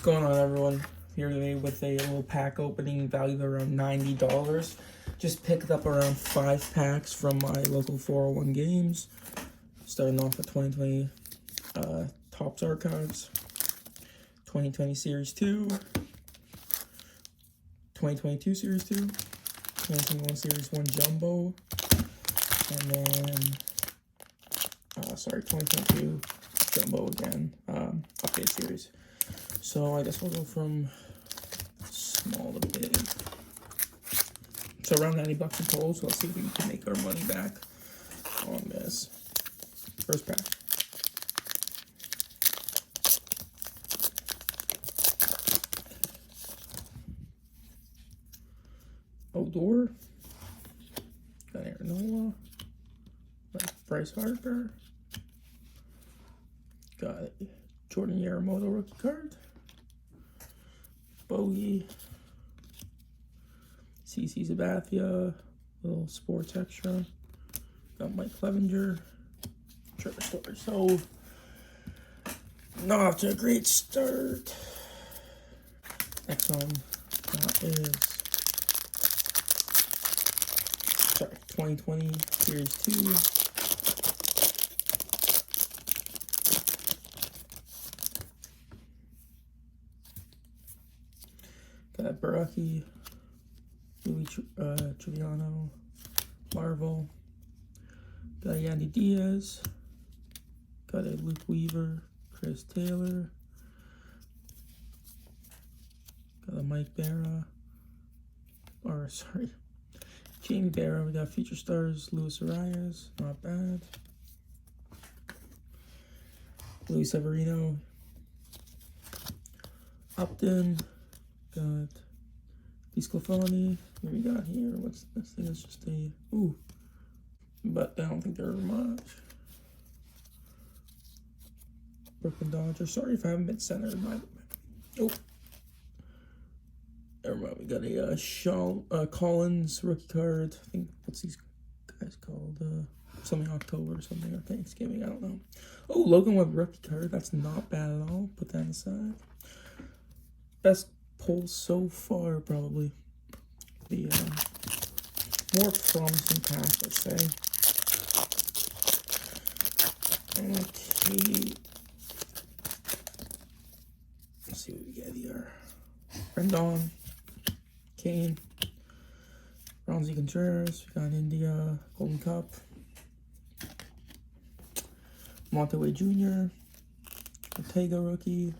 What's going on, everyone? Here today with a little pack opening valued around $90. Just picked up around 5 packs from my local 401 games. Starting off with 2020 Topps Archives, 2020 Series 2, 2022 Series 2, 2021 Series 1 Jumbo, and then, 2022 Jumbo again, update series. So I guess we'll go from small to big. So around 90 bucks in total, so let's see if we can make our money back on this. First pack. Odor. Got Aaron Nola. Bryce Harper. Got Jordan Yamamoto rookie card. Bogey. CC Sabathia. Little sports extra. Got Mike Clevenger. Trevor Story. So, not off to a great start. Next one is 2020 Series 2. Got Baraki, Louis Giuliano, Marvel. Got Yandy Diaz. Got a Luke Weaver, Chris Taylor. Got a Mike Berra. Jamie Berra. We got Future Stars, Luis Arias. Not bad. Luis Severino. Upton. Got DeSclafani. What we got here? What's this thing? It's just a but I don't think there are much. Brooklyn Dodgers. Sorry if I haven't been centered. Never mind. We got a Collins rookie card. I think what's these guys called? Something October or something, or Thanksgiving. I don't know. Oh, Logan Webb rookie card. That's not bad at all. Put that aside. Best pull so far, probably the more promising pack, let's say. Okay, let's see what we get here. Rendon, Kane, Ronzi Contreras. We got India, Golden Cup, Monteway Jr., Ortega rookie.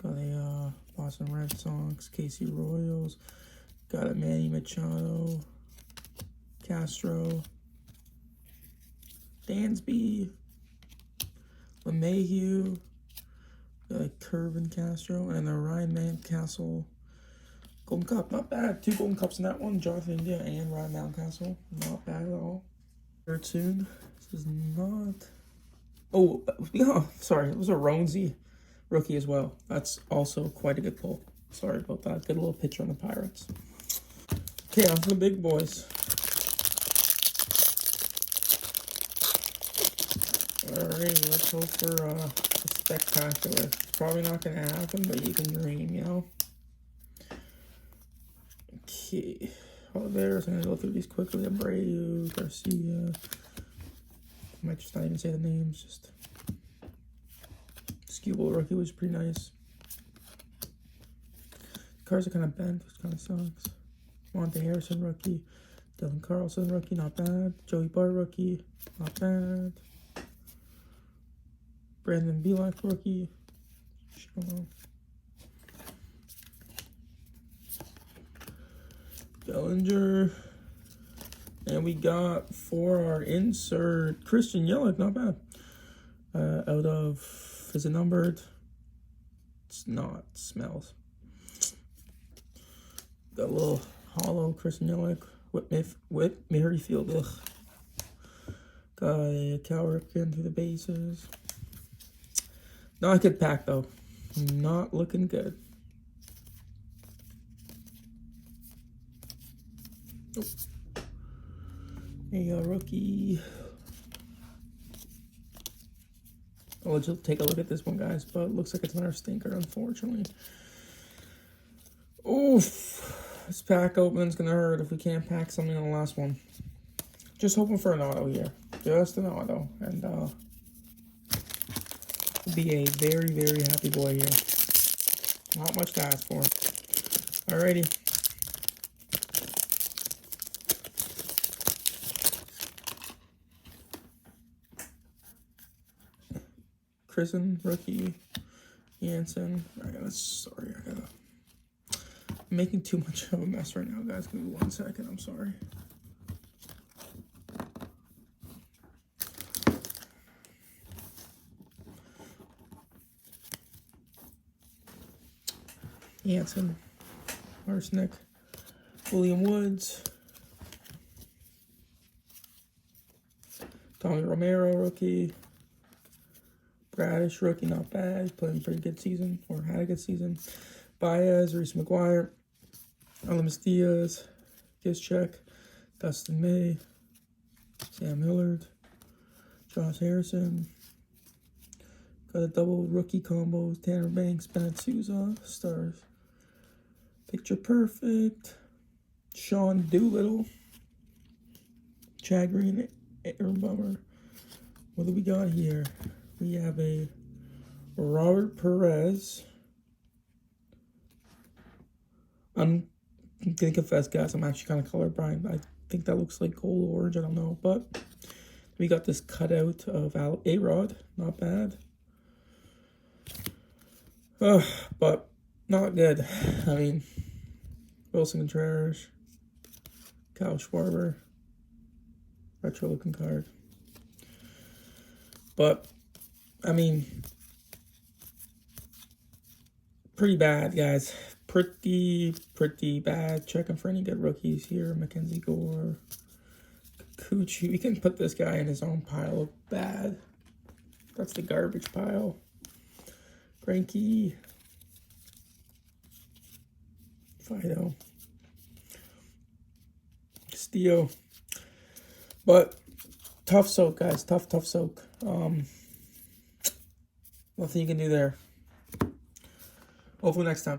Got a Boston Red Sox, KC Royals. Got a Manny Machado, Castro, Dansby, LeMahieu. Got a Curvin Castro and a Ryan Mountcastle Golden Cup. Not bad. 2 Golden Cups in that one. Jonathan India and Ryan Mountcastle. Not bad at all. Third soon. This is not. Oh, yeah. Sorry. It was a Ronzi rookie as well. That's also quite a good pull. Sorry about that. Good little picture on the Pirates. Okay, on to the big boys. Alright, let's hope for a spectacular. It's probably not going to happen, but you can dream, you know? Okay. Oliveira, I'm going to go through these quickly. Abreu, Garcia. I might just not even say the names. Just Skubal rookie was pretty nice. Cards are kind of bent, which kind of sucks. Monte Harrison rookie. Dylan Carlson rookie, not bad. Joey Bart rookie, not bad. Brandon Bielak rookie. Bellinger. And we got for our insert Christian Yelich, not bad. Out of, is it numbered? It's not, it smells. Got a little hollow Christian Yelich, Whit Merrifield. Ugh. Got a Cal Ripken through the bases. Not a good pack though. Not looking good. Nope. A rookie. I'll let you take a look at this one, guys, but it looks like it's another stinker, unfortunately. Oof. This pack opening's gonna hurt if we can't pack something on the last one. Just hoping for an auto here. Just an auto. And be a very, very happy boy here. Not much to ask for. Alrighty. Prison rookie Jansen. Sorry, I gotta. I'm making too much of a mess right now, guys. Give me 1 second. I'm sorry. Jansen, Arsenic, William Woods, Tommy Romero rookie. Bradish, rookie, not bad. Playing a pretty good season, or had a good season. Baez, Reese McGuire, Alamis Diaz, Kischek, Dustin May, Sam Hillard, Josh Harrison. Got a double rookie combo, Tanner Banks, Bennett Sousa, Stars. Picture Perfect, Sean Doolittle, Chad Green, Aaron Bummer. What do we got here? We have a Robert Perez. I'm gonna confess, guys, I'm actually kind of colorblind. I think that looks like gold orange. I don't know, but we got this cutout of A-Rod. Not bad. But not good. I mean, Wilson Contreras, Kyle Schwarber, retro looking card. But I mean, pretty bad, guys. Pretty bad. Checking for any good rookies here. Mackenzie Gore, Kikuchi. We can put this guy in his own pile of bad. That's the garbage pile. Greinke, Fido, Castillo. But tough soak, guys. Tough soak. Nothing you can do there. Hopefully next time.